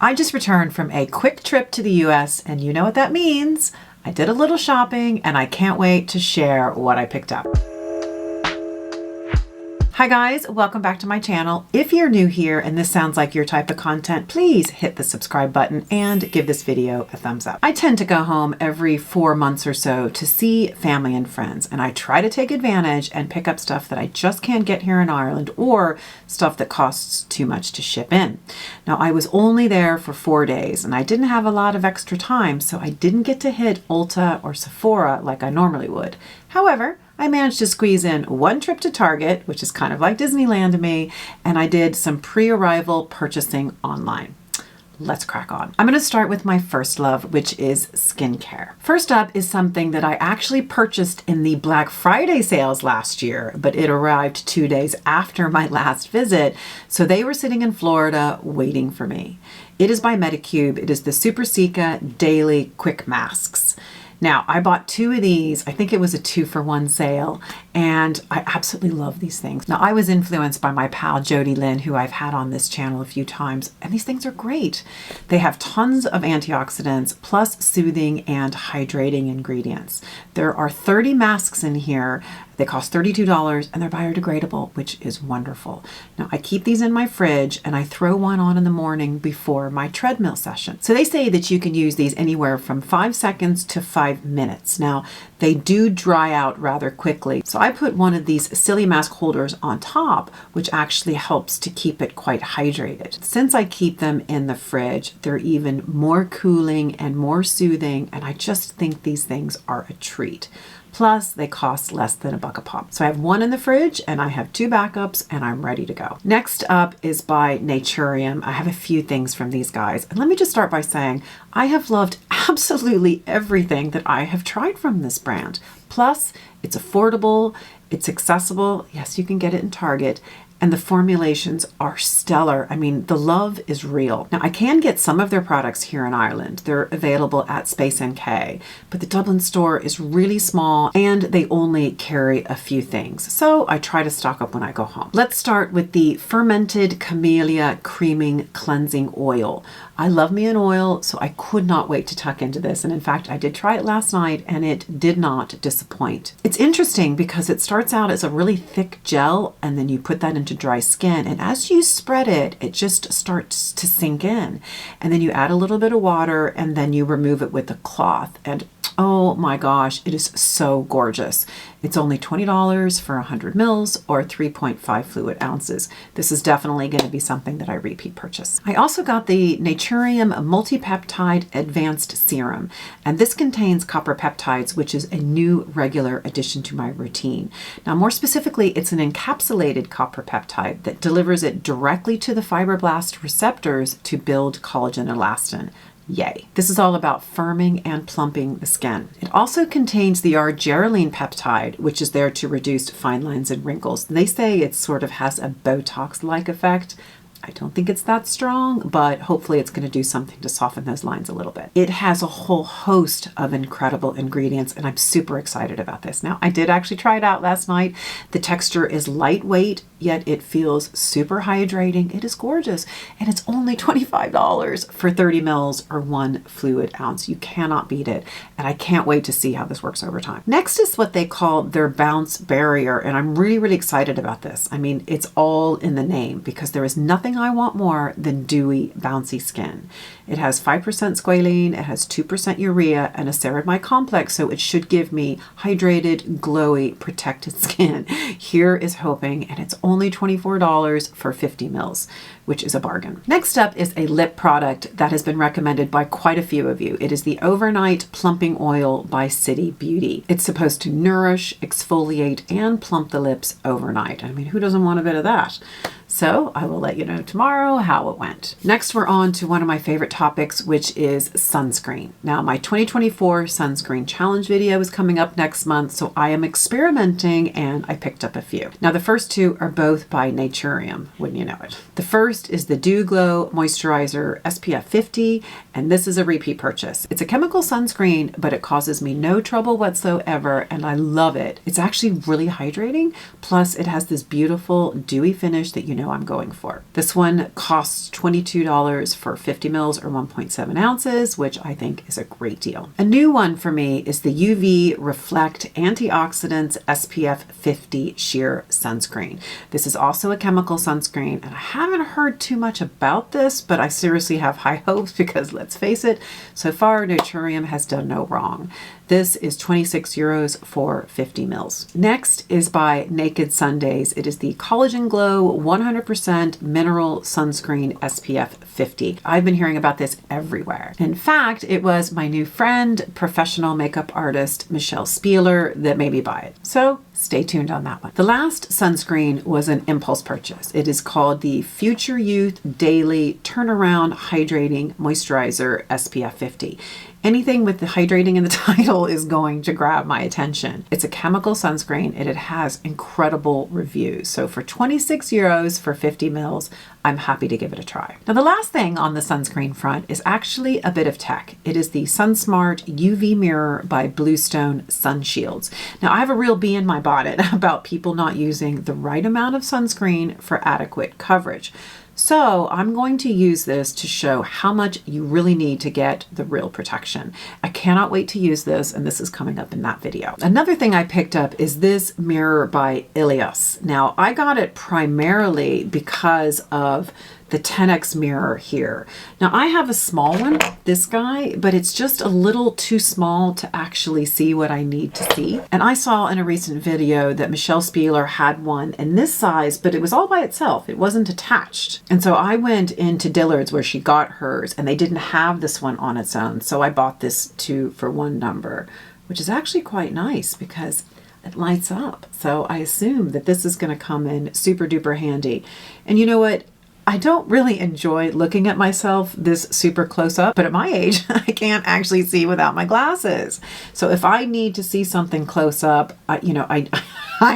I just returned from a quick trip to the US, and you know what that means. I did a little shopping, and I can't wait to share what I picked up. Hi guys, welcome back to my channel. If you're new here and this sounds like your type of content, please hit the subscribe button and give this video a thumbs up. I tend to go home every 4 months or so to see family and friends, and I try to take advantage and pick up stuff that I just can't get here in Ireland or stuff that costs too much to ship in. Now, I was only there for 4 days and I didn't have a lot of extra time, so I didn't get to hit Ulta or Sephora like I normally would. However, I managed to squeeze in one trip to Target, which is kind of like Disneyland to me, and I did some pre-arrival purchasing online. Let's crack on. I'm going to start with my first love, which is skincare. First up is something that I actually purchased in the Black Friday sales last year, but it arrived 2 days after my last visit, so they were sitting in Florida waiting for me. It is by Medicube. It is the Super Cica Daily Quick Masks. Now, I bought 2 of these. I think it was a 2-for-1 sale, and I absolutely love these things. Now, I was influenced by my pal Jody Lynn, who I've had on this channel a few times, and these things are great. They have tons of antioxidants, plus soothing and hydrating ingredients. There are 30 masks in here. They cost $32 and they're biodegradable, which is wonderful. Now, I keep these in my fridge and I throw one on in the morning before my treadmill session. So they say that you can use these anywhere from 5 seconds to 5 minutes. Now, they do dry out rather quickly. So I put one of these silly mask holders on top, which actually helps to keep it quite hydrated. Since I keep them in the fridge, they're even more cooling and more soothing, and I just think these things are a treat. Plus, they cost less than $1 a pop. So I have one in the fridge and I have 2 backups and I'm ready to go. Next up is by Naturium. I have a few things from these guys. And let me just start by saying I have loved absolutely everything that I have tried from this brand. Plus, it's affordable, it's accessible. Yes, you can get it in Target. And the formulations are stellar. I mean, the love is real. Now, I can get some of their products here in Ireland. They're available at Space NK, but the Dublin store is really small and they only carry a few things. So I try to stock up when I go home. Let's start with the Fermented Camellia Creaming Cleansing Oil. I love me an oil, so I could not wait to tuck into this. And in fact, I did try it last night and it did not disappoint. It's interesting because it starts out as a really thick gel and then you put that into dry skin. And as you spread it, it just starts to sink in. And then you add a little bit of water and then you remove it with a cloth. And oh my gosh, it is so gorgeous. It's only $20 for 100 mils or 3.5 fluid ounces. This is definitely going to be something that I repeat purchase. I also got the Naturium Multipeptide Advanced Serum, and this contains copper peptides, which is a new regular addition to my routine. Now, more specifically, it's an encapsulated copper peptide that delivers it directly to the fibroblast receptors to build collagen and elastin. Yay. This is all about firming and plumping the skin. It also contains the argireline peptide, which is there to reduce fine lines and wrinkles. They say it sort of has a Botox-like effect. I don't think it's that strong, but hopefully it's going to do something to soften those lines a little bit. It has a whole host of incredible ingredients, and I'm super excited about this. Now, I did actually try it out last night. The texture is lightweight, yet it feels super hydrating. It is gorgeous, and it's only $25 for 30 mils or 1 fluid ounce. You cannot beat it, and I can't wait to see how this works over time. Next is what they call their Bounce Barrier, and I'm really, really excited about this. I mean, it's all in the name because there is nothing I want more than dewy, bouncy skin. It has 5% squalene, it has 2% urea, and a ceramide complex, so it should give me hydrated, glowy, protected skin. Here is hoping, and it's only $24 for 50 mils, which is a bargain. Next up is a lip product that has been recommended by quite a few of you. It is the Overnight Plumping Oil by City Beauty. It's supposed to nourish, exfoliate, and plump the lips overnight. I mean, who doesn't want a bit of that? So I will let you know tomorrow how it went. Next, we're on to one of my favorite topics, which is sunscreen. Now, my 2024 sunscreen challenge video is coming up next month, so I am experimenting and I picked up a few. Now, the first 2 are both by Naturium, wouldn't you know it. The first is the Dew Glow Moisturizer SPF 50, and this is a repeat purchase. It's a chemical sunscreen, but it causes me no trouble whatsoever, and I love it. It's actually really hydrating, plus it has this beautiful dewy finish that you know know I'm going for. This one costs $22 for 50 mils or 1.7 ounces, which I think is a great deal. A new one for me is the UV Reflect Antioxidants SPF 50 Sheer Sunscreen. This is also a chemical sunscreen, and I haven't heard too much about this, but I seriously have high hopes because let's face it, so far Naturium has done no wrong. This is 26 euros for 50 mils. Next is by Naked Sundays. It is the Collagen Glow 100% Mineral Sunscreen SPF 50. I've been hearing about this everywhere. In fact, it was my new friend, professional makeup artist Michelle Spieler, that made me buy it. So stay tuned on that one. The last sunscreen was an impulse purchase. It is called the Future Youth Daily Turnaround Hydrating Moisturizer SPF 50. Anything with the hydrating in the title is going to grab my attention. It's a chemical sunscreen and it has incredible reviews. So for 26 euros for 50 mils, I'm happy to give it a try. Now the last thing on the sunscreen front is actually a bit of tech. It is the SunSmart UV Mirror by Bluestone Sun Shields. Now I have a real bee in my bonnet about people not using the right amount of sunscreen for adequate coverage. So I'm going to use this to show how much you really need to get the real protection. I cannot wait to use this, and this is coming up in that video. Another thing I picked up is this mirror by Ilios. Now I got it primarily because of the 10x mirror here. Now I have a small one, this guy, but it's just a little too small to actually see what I need to see. And I saw in a recent video that Michelle Spieler had one in this size, but it was all by itself. It wasn't attached. And so I went into Dillard's where she got hers and they didn't have this one on its own. So I bought this 2 for $1 number, which is actually quite nice because it lights up. So I assume that this is going to come in super duper handy. And you know what? I don't really enjoy looking at myself this super close up, but at my age, I can't actually see without my glasses. So if I need to see something close up, I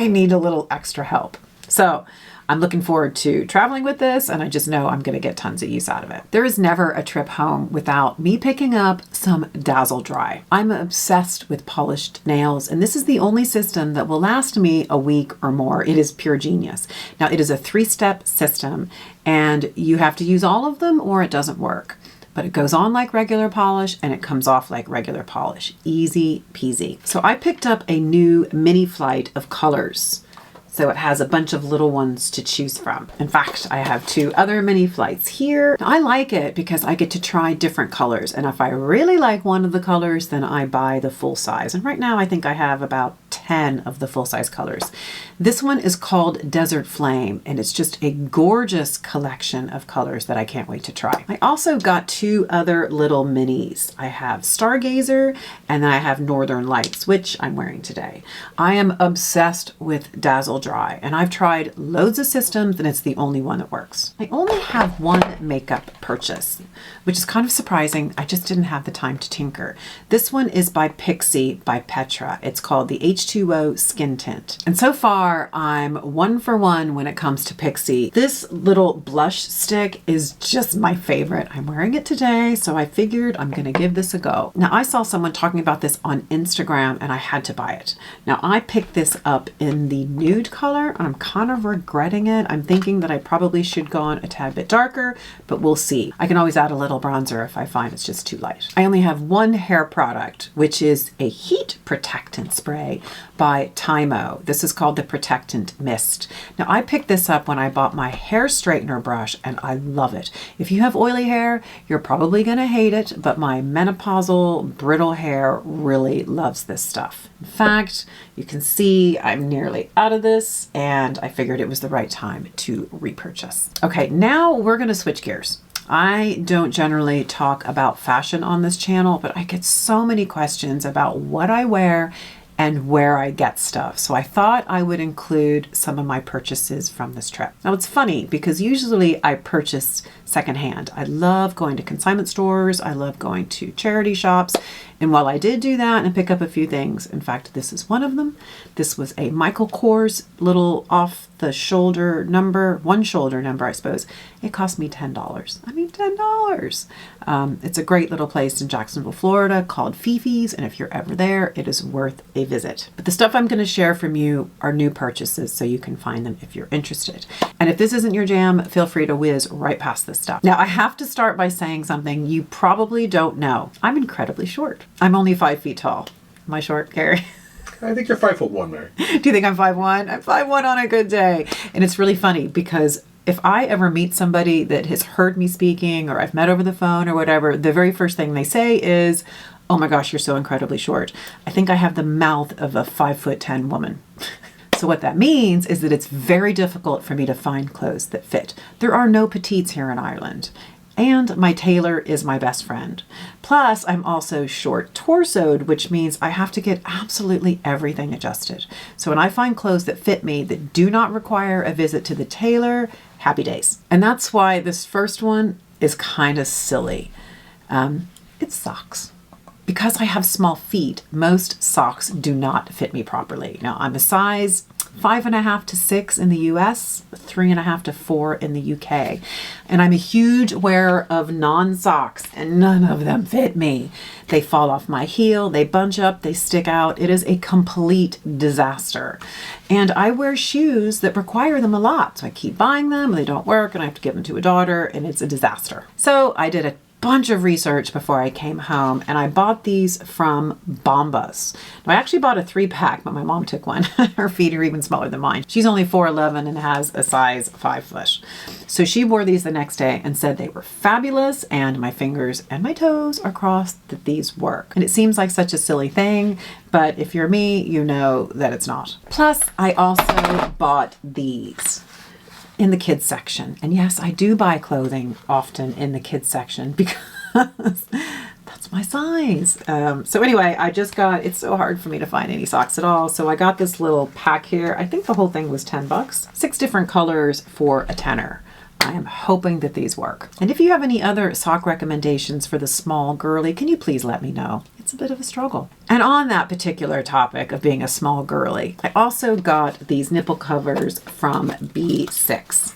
need a little extra help. So I'm looking forward to traveling with this, and I just know I'm going to get tons of use out of it. There is never a trip home without me picking up some Dazzle Dry. I'm obsessed with polished nails, and this is the only system that will last me a week or more. It is pure genius. Now, it is a 3-step system, and you have to use all of them or it doesn't work. But it goes on like regular polish and it comes off like regular polish. Easy peasy. So I picked up a new mini flight of colors. So it has a bunch of little ones to choose from. In fact, I have 2 other mini flights here. Now, I like it because I get to try different colors. And if I really like one of the colors, then I buy the full size. And right now I think I have about 10 of the full size colors. This one is called Desert Flame, and it's just a gorgeous collection of colors that I can't wait to try. I also got 2 other little minis. I have Stargazer and then I have Northern Lights, which I'm wearing today. I am obsessed with Dazzle Dry, and I've tried loads of systems and it's the only one that works. I only have one makeup purchase, which is kind of surprising. I just didn't have the time to tinker. This one is by Pixi by Petra. It's called the H2O Skin Tint. And so far I'm 1 for 1 when it comes to Pixi. This little blush stick is just my favorite. I'm wearing it today, so I figured I'm gonna give this a go. Now I saw someone talking about this on Instagram and I had to buy it. Now I picked this up in the nude color. I'm kind of regretting it. I'm thinking that I probably should go on a tad bit darker, but we'll see. I can always add a little bronzer if I find it's just too light. I only have one hair product, which is a heat protectant spray by Tymo. This is called the Protectant Mist. Now I picked this up when I bought my hair straightener brush and I love it. If you have oily hair, you're probably gonna hate it, but my menopausal brittle hair really loves this stuff. In fact, you can see I'm nearly out of this and I figured it was the right time to repurchase. Okay, now we're gonna switch gears. I don't generally talk about fashion on this channel, but I get so many questions about what I wear and where I get stuff. So I thought I would include some of my purchases from this trip. Now it's funny because usually I purchase secondhand. I love going to consignment stores. I love going to charity shops. And while I did do that and pick up a few things, in fact, this is one of them. This was a Michael Kors little off the shoulder number, one shoulder number, I suppose, it cost me $10. I mean, $10. It's a great little place in Jacksonville, Florida called Fifi's. And if you're ever there, it is worth a visit. But the stuff I'm going to share from you are new purchases, so you can find them if you're interested. And if this isn't your jam, feel free to whiz right past this stuff. Now, I have to start by saying something you probably don't know. I'm incredibly short. I'm only 5 feet tall. Am I short, Gary? I think you're 5'1", Mary. Do you think I'm 5'1"? I'm 5'1" on a good day. And it's really funny because if I ever meet somebody that has heard me speaking or I've met over the phone or whatever, the very first thing they say is, oh my gosh, you're so incredibly short. I think I have the mouth of a 5'10" woman. So what that means is that it's very difficult for me to find clothes that fit. There are no petites here in Ireland. And my tailor is my best friend. Plus, I'm also short torsoed, which means I have to get absolutely everything adjusted. So when I find clothes that fit me that do not require a visit to the tailor, happy days. And that's why this first one is kind of silly. It's socks. Because I have small feet, most socks do not fit me properly. Now, I'm a size 5.5 to 6 in the US, 3.5 to 4 in the UK. And I'm a huge wearer of non-socks, and none of them fit me. They fall off my heel, they bunch up, they stick out. It is a complete disaster. And I wear shoes that require them a lot. So I keep buying them, they don't work, and I have to give them to a daughter, and it's a disaster. So I did a bunch of research before I came home, and I bought these from Bombas. Now, I actually bought a 3-pack, but my mom took one. Her feet are even smaller than mine. She's only 4'11" and has a size 5 flesh. So she wore these the next day and said they were fabulous, and my fingers and my toes are crossed that these work. And it seems like such a silly thing, but if you're me, you know that it's not. Plus, I also bought these in the kids section. And yes, I do buy clothing often in the kids section because that's my size. So anyway, it's so hard for me to find any socks at all. So I got this little pack here. I think the whole thing was $10. 6 different colors for a tenner. I am hoping that these work. And if you have any other sock recommendations for the small girly, can you please let me know? It's a bit of a struggle. And on that particular topic of being a small girly, I also got these nipple covers from B6.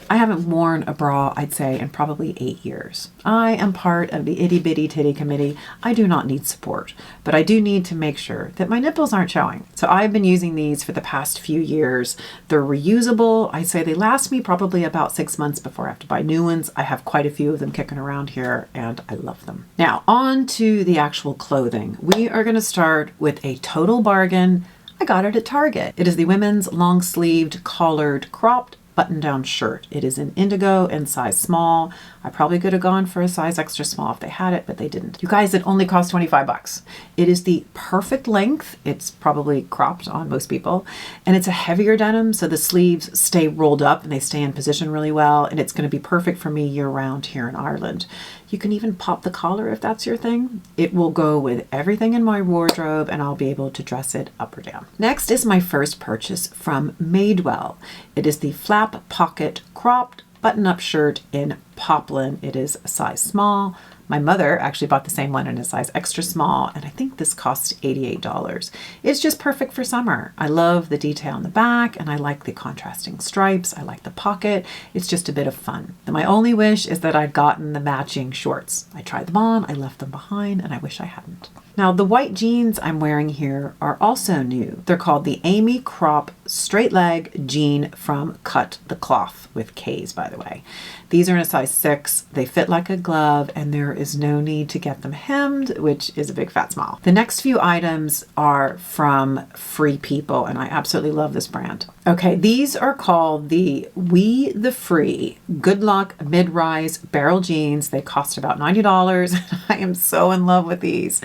I haven't worn a bra, I'd say, in probably 8 years. I am part of the itty bitty titty committee. I do not need support, but I do need to make sure that my nipples aren't showing. So I've been using these for the past few years. They're reusable. I'd say they last me probably about 6 months before I have to buy new ones. I have quite a few of them kicking around here and I love them. Now on to the actual clothing. We are going to start with a total bargain. I got it at Target. It is the women's long sleeved collared cropped button-down shirt. It is in indigo and size small. I probably could have gone for a size extra small if they had it, but they didn't. You guys, it only cost 25 bucks. It is the perfect length. It's probably cropped on most people, and it's a heavier denim, so the sleeves stay rolled up and they stay in position really well, and it's going to be perfect for me year-round here in Ireland. You can even pop the collar if that's your thing. It will go with everything in my wardrobe and I'll be able to dress it up or down. Next is my first purchase from Madewell. It is the flap pocket cropped button-up shirt in poplin. It is a size small. My mother actually bought the same one in a size extra small, and I think this cost $88. It's just perfect for summer. I love the detail on the back, and I like the contrasting stripes. I like the pocket. It's just a bit of fun. My only wish is that I'd gotten the matching shorts. I tried them on, I left them behind, and I wish I hadn't. Now, the white jeans I'm wearing here are also new. They're called the Amy Crop Straight Leg Jean from Cut the Cloth, with K's, by the way. These are in a size 6. They fit like a glove, and there is no need to get them hemmed, which is a big fat smile. The next few items are from Free People, and I absolutely love this brand. Okay, these are called the We the Free Good Luck Mid-Rise Barrel Jeans. They cost about $90. I am so in love with these.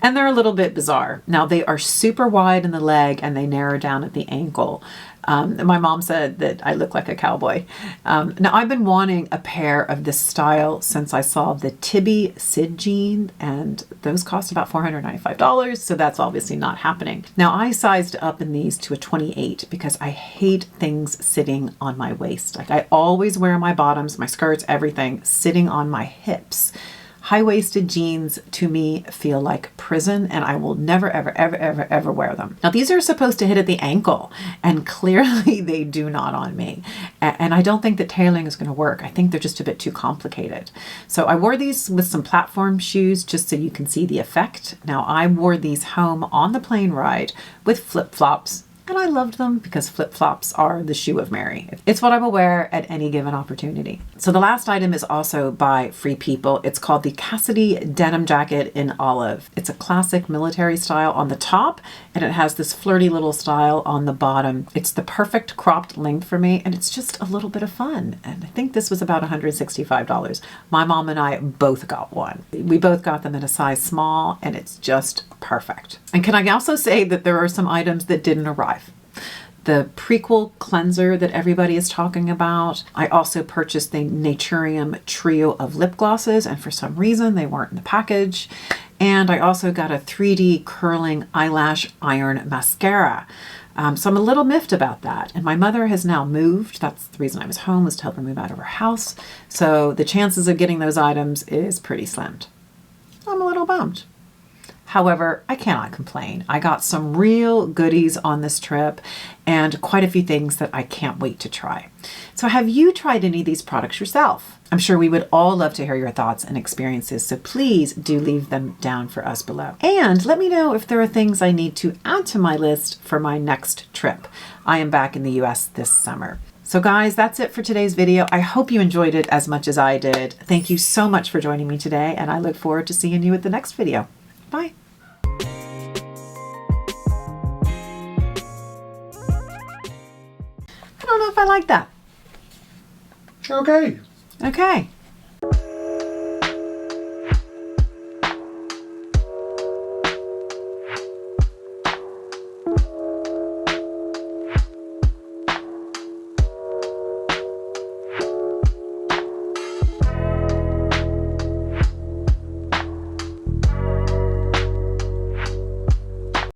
And they're a little bit bizarre. Now, they are super wide in the leg and they narrow down at the ankle. My mom said that I look like a cowboy. Now, I've been wanting a pair of this style since I saw the Tibby Sid jean, and those cost about $495, so that's obviously not happening. Now, I sized up in these to a 28 because I hate things sitting on my waist. Like, I always wear my bottoms, my skirts, everything sitting on my hips. High-waisted jeans to me feel like prison, and I will never, ever, ever, ever, ever wear them. Now, these are supposed to hit at the ankle, and clearly they do not on me. And I don't think that tailoring is going to work. I think they're just a bit too complicated. So I wore these with some platform shoes just so you can see the effect. Now, I wore these home on the plane ride with flip-flops, and I loved them because flip-flops are the shoe of Mary. It's what I will wear at any given opportunity. So the last item is also by Free People. It's called the Cassidy denim jacket in olive. It's a classic military style on the top, and it has this flirty little style on the bottom. It's the perfect cropped length for me, and it's just a little bit of fun. And I think this was about $165. My mom and I both got one. We both got them in a size small, and it's just perfect. And can I also say that there are some items that didn't arrive? The Prequel cleanser that everybody is talking about. I also purchased the Naturium trio of lip glosses, and for some reason they weren't in the package. And I also got a 3D curling eyelash iron mascara. So I'm a little miffed about that. And my mother has now moved. That's the reason I was home, was to help her move out of her house. So the chances of getting those items is pretty slim. I'm a little bummed. However, I cannot complain. I got some real goodies on this trip and quite a few things that I can't wait to try. So have you tried any of these products yourself? I'm sure we would all love to hear your thoughts and experiences, so please do leave them down for us below. And let me know if there are things I need to add to my list for my next trip. I am back in the US this summer. So guys, that's it for today's video. I hope you enjoyed it as much as I did. Thank you so much for joining me today, and I look forward to seeing you at the next video. Bye. I don't know if I like that. Okay. Okay.